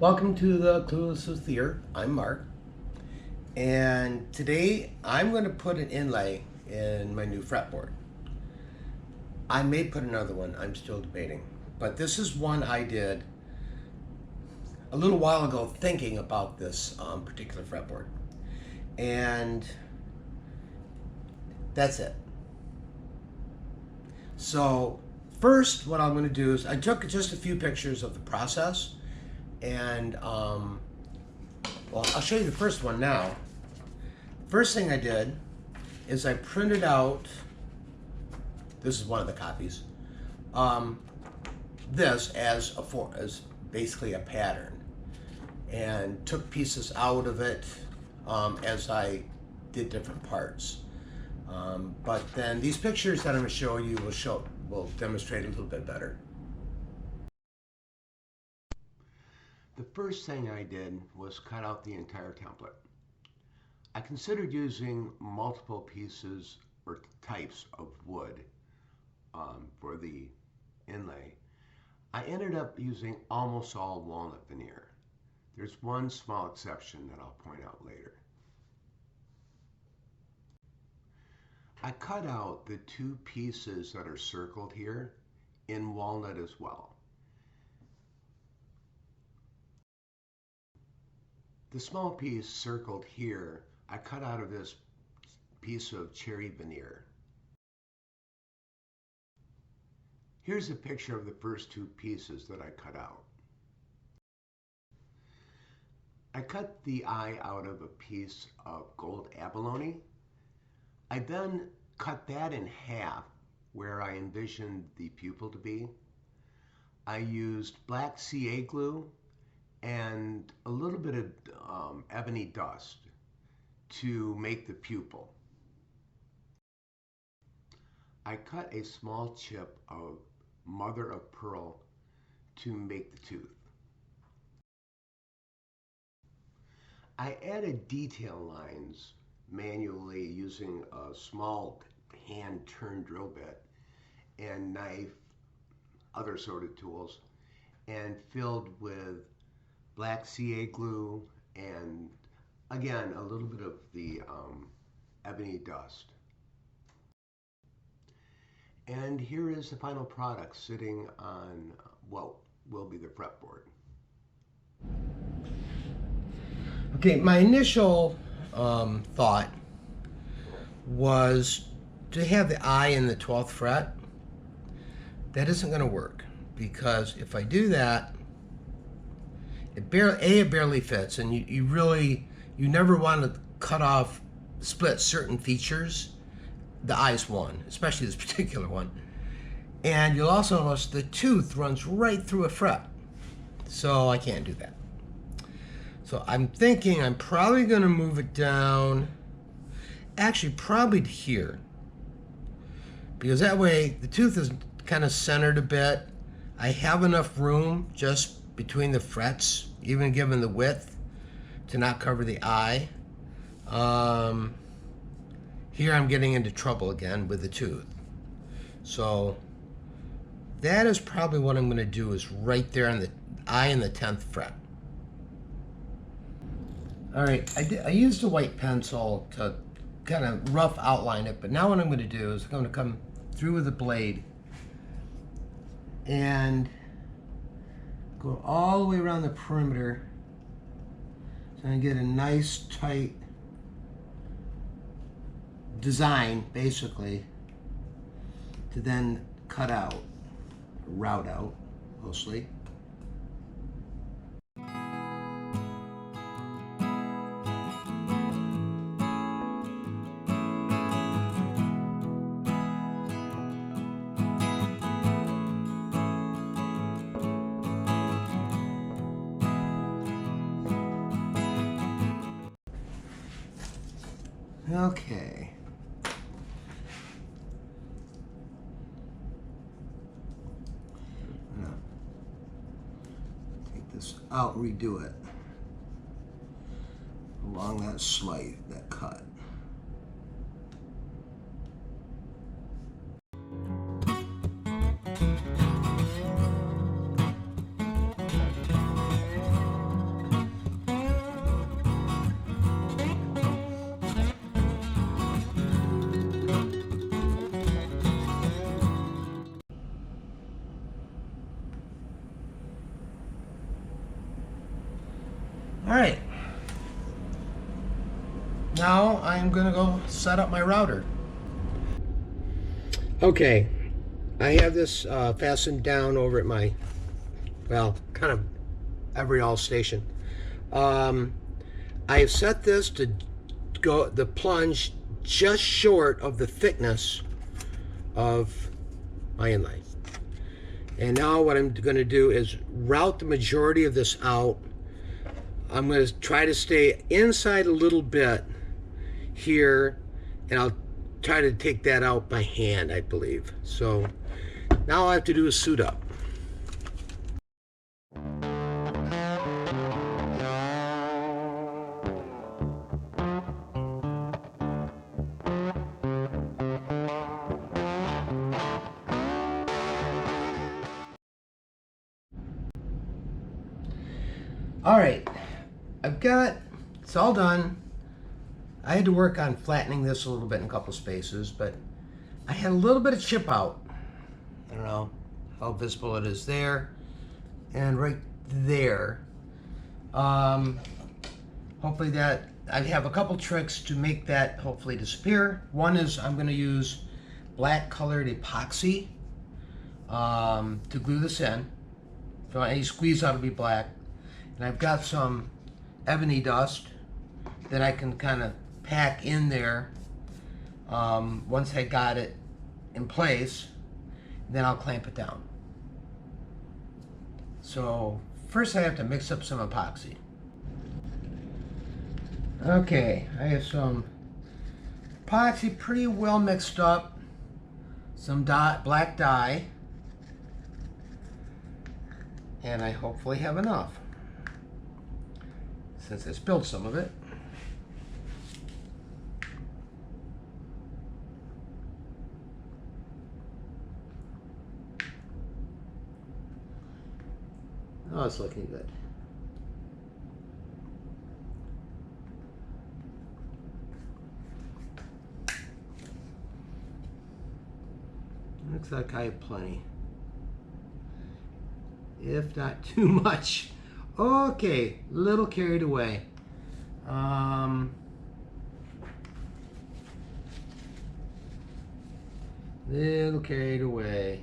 Welcome to the Clueless Luthier. I'm Mark, and today I'm going to put an inlay in my new fretboard. I may put another one, I'm still debating, but this is one I did a little while ago thinking about this particular fretboard, and that's it. So first, what I'm going to do is I took just a few pictures of the process. And well, I'll show you the first one now. First thing I did is I printed out, this is one of the copies, this as basically a pattern, and took pieces out of it as I did different parts. But then these pictures that I'm going to show you will demonstrate a little bit better. The first thing I did was cut out the entire template. I considered using multiple pieces or types of wood for the inlay. I ended up using almost all walnut veneer. There's one small exception that I'll point out later. I cut out the two pieces that are circled here in walnut as well. The small piece circled here, I cut out of this piece of cherry veneer. Here's a picture of the first two pieces that I cut out. I cut the eye out of a piece of gold abalone. I then cut that in half where I envisioned the pupil to be. I used black CA glue and a little bit of ebony dust to make the pupil. I cut a small chip of mother of pearl to make the tooth. I added detail lines manually using a small hand turn drill bit and knife, other sort of tools, and filled with black CA glue and again a little bit of the ebony dust. And here is the final product sitting on what will be the fretboard. Okay, my initial thought was to have the eye in the 12th fret. That isn't going to work because if I do that, it barely fits, and you never want to cut off, split certain features. The eye's one, especially this particular one. And you'll also notice the tooth runs right through a fret. So I can't do that. So I'm thinking I'm probably going to move it down, actually probably to here. Because that way the tooth is kind of centered a bit. I have enough room just between the frets, even given the width, to not cover the eye. Here I'm getting into trouble again with the tooth. So that is probably what I'm going to do, is right there on the eye in the 10th fret. All right, I used a white pencil to kind of rough outline it, but now what I'm going to do is I'm going to come through with the blade and go all the way around the perimeter so I get a nice tight design, basically, to then cut out, route out, mostly. Okay. Now, take this out, redo it along that slide, that cut. right. Now I'm gonna go set up my router. Okay, I have this fastened down over at my, well, kind of every all station. I have set this to go the plunge just short of the thickness of my inlay. And now what I'm going to do is route the majority of this out. I'm going to try to stay inside a little bit here, and I'll try to take that out by hand, I believe. So now all I have to do is suit up. All right, it's all done. I had to work on flattening this a little bit in a couple spaces, but I had a little bit of chip out. I don't know how visible it is there and right there. Hopefully that, I have a couple tricks to make that hopefully disappear. One is I'm going to use black colored epoxy to glue this in. So any squeeze out will be black. And I've got some ebony dust that I can kind of pack in there once I got it in place. Then I'll clamp it down. So first I have to mix up some epoxy. Okay, I have some epoxy pretty well mixed up, some black dye, and I hopefully have enough since I spilled some of it. Oh, it's looking good. Looks like I have plenty, if not too much. Okay, a little carried away. Little carried away.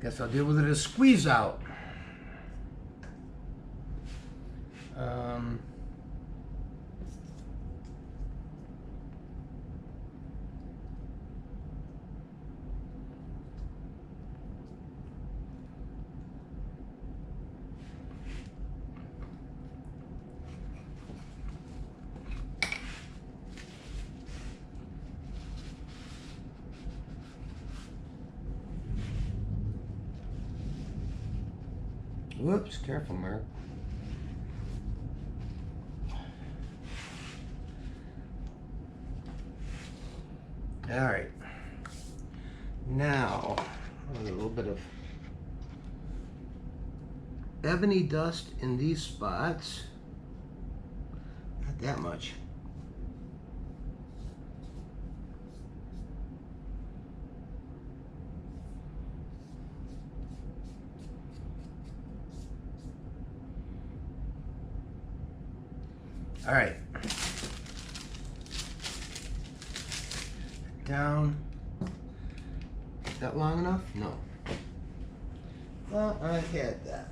Guess I'll deal with it as squeeze out. Whoops, careful, Mark. All right. Now, a little bit of ebony dust in these spots. Not that much. All right. Down. Is that long enough? No. Well, I had that.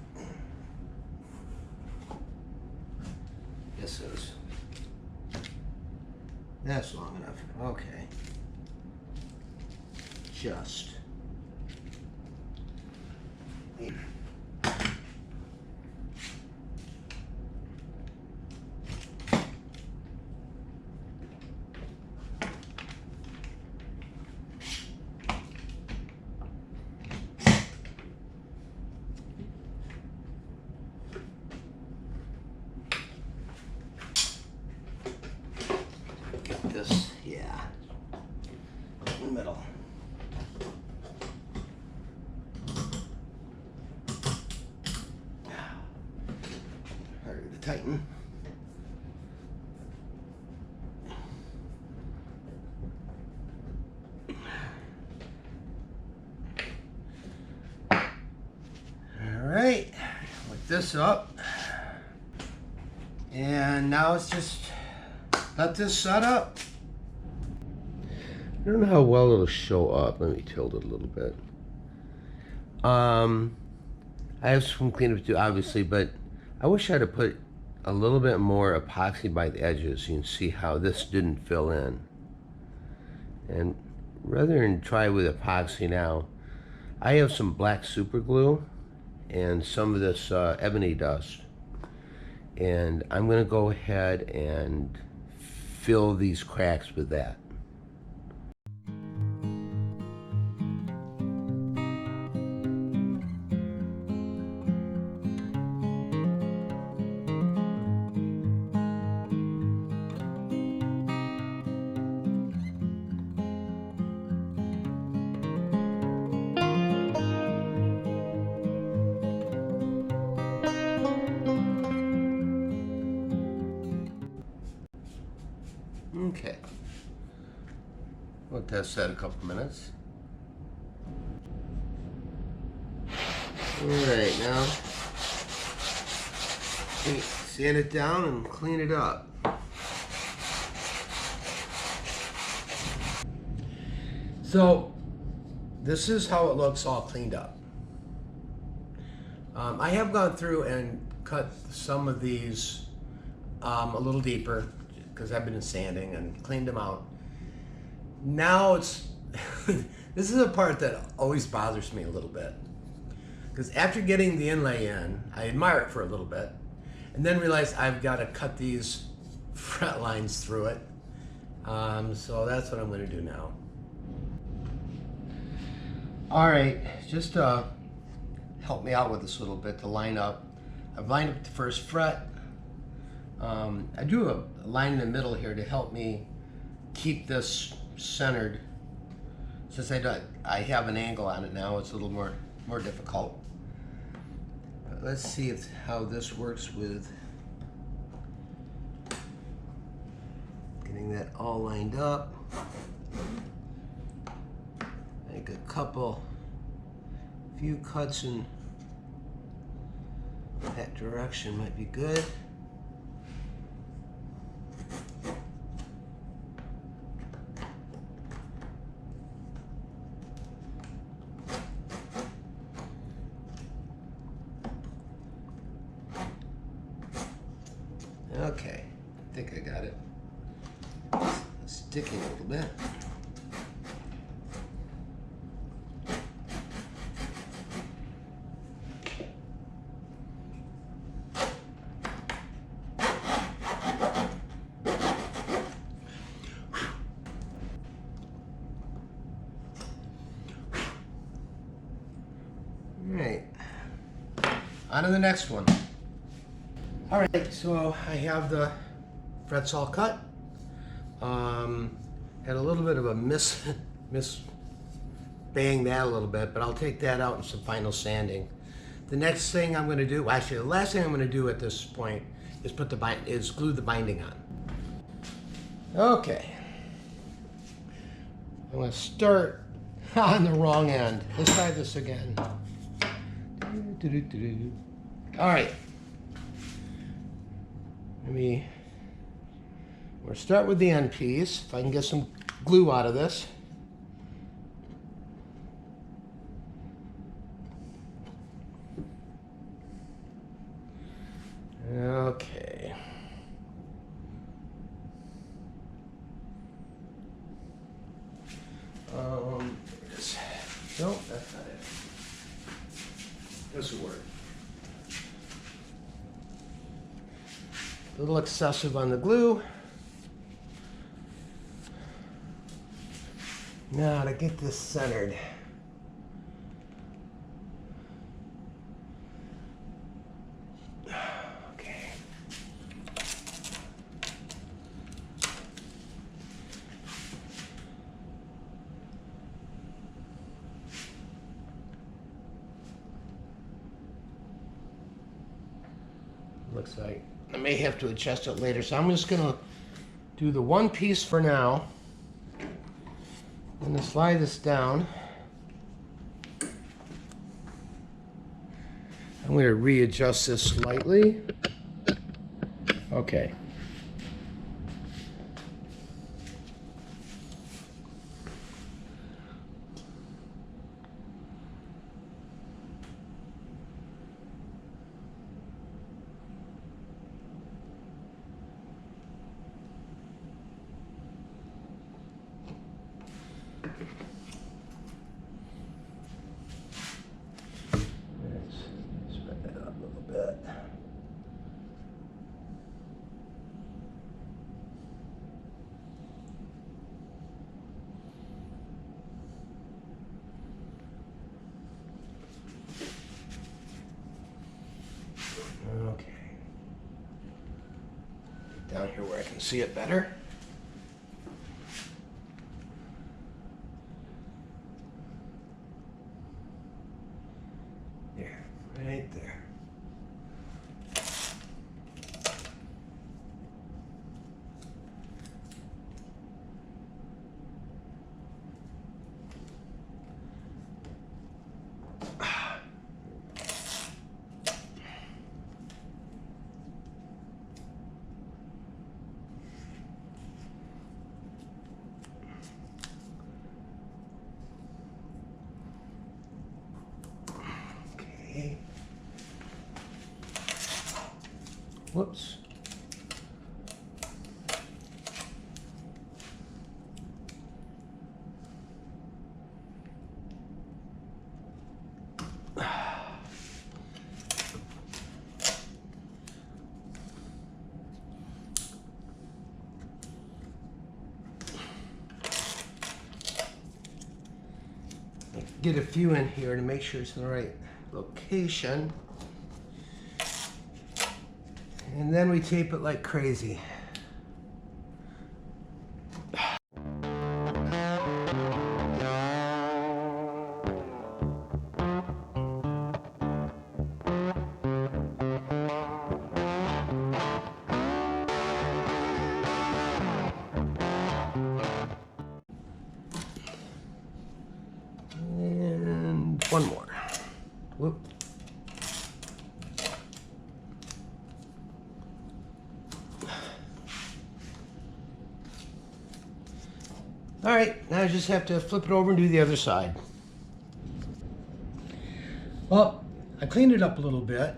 This is. That's long enough. Okay. Just. This, yeah, in the middle. Harder to tighten. this up. And now it's just let this set up. I don't know how well it'll show up. Let me tilt it a little bit. I have some cleanup to do, obviously, but I wish I'd have put a little bit more epoxy by the edges. You can see how this didn't fill in. And rather than try with epoxy now, I have some black super glue and some of this ebony dust. And I'm going to go ahead and fill these cracks with that. Okay, we'll test that a couple minutes. All right, now sand it down and clean it up. So this is how it looks all cleaned up. I have gone through and cut some of these a little deeper, because I've been sanding and cleaned them out. Now it's, this is a part that always bothers me a little bit. Because after getting the inlay in, I admire it for a little bit, and then realize I've got to cut these fret lines through it. So that's what I'm going to do now. All right, just help me out with this a little bit to line up. I've lined up the first fret. I drew a line in the middle here to help me keep this centered. Since I have an angle on it now, it's a little more difficult. But let's see how this works with getting that all lined up. Make a few cuts in that direction might be good. Okay, I think I got it. It's sticking a little bit. All right, on to the next one. All right, so I have the frets all cut. Had a little bit of a bang that a little bit, but I'll take that out in some final sanding. The next thing I'm going to do, actually the last thing I'm going to do at this point is glue the binding on. Okay, I'm going to start on the wrong end. Let's try this again. All right. We'll start with the end piece. If I can get some glue out of this. Okay. There it is. Nope, that's not it. This will work. A little excessive on the glue. Now to get this centered. Okay. Looks like I may have to adjust it later, so I'm just going to do the one piece for now. I'm going to slide this down. I'm going to readjust this slightly. Okay. Spread that out a little bit. Okay. Get down here where I can see it better. There, right there. Okay. Whoops. Get a few in here to make sure it's in the right location. And then we tape it like crazy. And one more. Whoop. All right, now I just have to flip it over and do the other side. Well, I cleaned it up a little bit.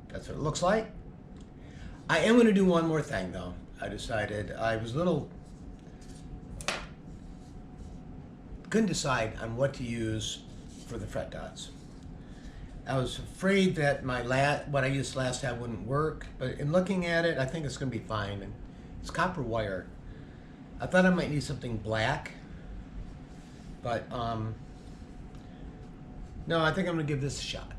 That's what it looks like. I am going to do one more thing though. I decided I was a little, couldn't decide on what to use for the fret dots. I was afraid that my what I used last time wouldn't work, but in looking at it, I think it's going to be fine. And it's copper wire. I thought I might need something black, but no, I think I'm going to give this a shot.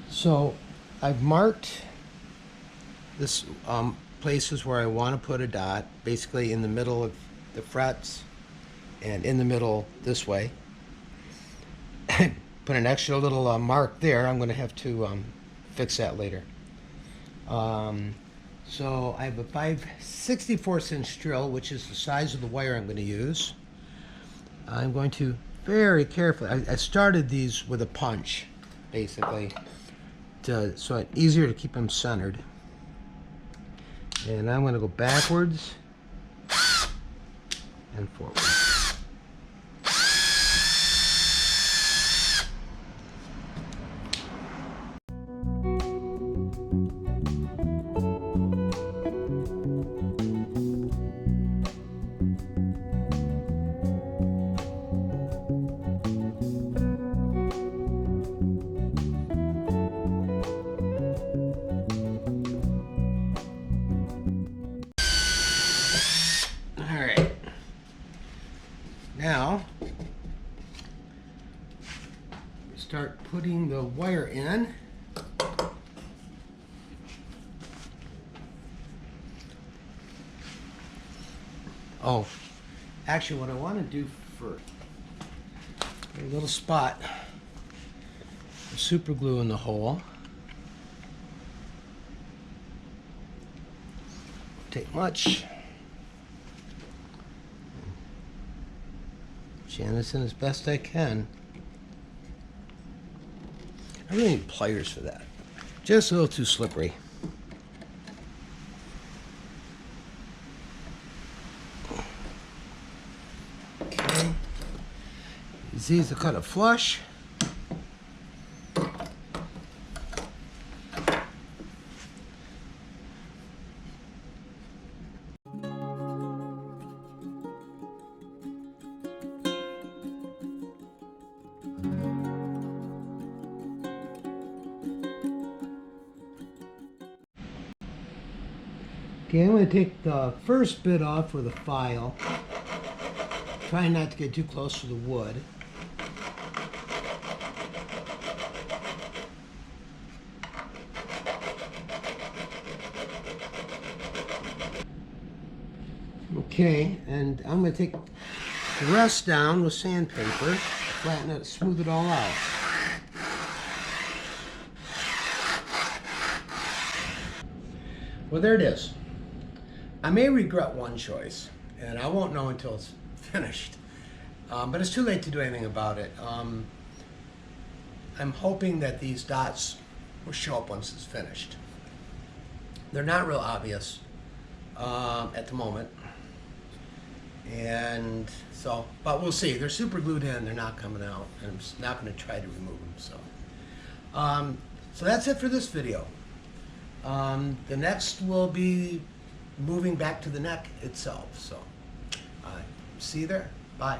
So I've marked this places where I want to put a dot, basically in the middle of the frets and in the middle this way. Put an extra little mark there. I'm going to have to fix that later. So I have a 5/64" drill, which is the size of the wire I'm going to use. I'm going to very carefully, I started these with a punch, basically, so it's easier to keep them centered. And I'm going to go backwards and forward. Now, start putting the wire in. Oh, actually what I want to do first, a little spot of super glue in the hole. Take much. Jam this in as best I can. I really need pliers for that. Just a little too slippery. Okay. These are kind of flush. Okay, I'm going to take the first bit off with a file. Try not to get too close to the wood. Okay, and I'm going to take the rest down with sandpaper, flatten it, smooth it all out. Well, there it is. I may regret one choice, and I won't know until it's finished. But it's too late to do anything about it. I'm hoping that these dots will show up once it's finished. They're not real obvious at the moment. And so, but we'll see. They're super glued in. They're not coming out. And I'm not going to try to remove them. So that's it for this video. The next will be moving back to the neck itself. So, see you there. Bye.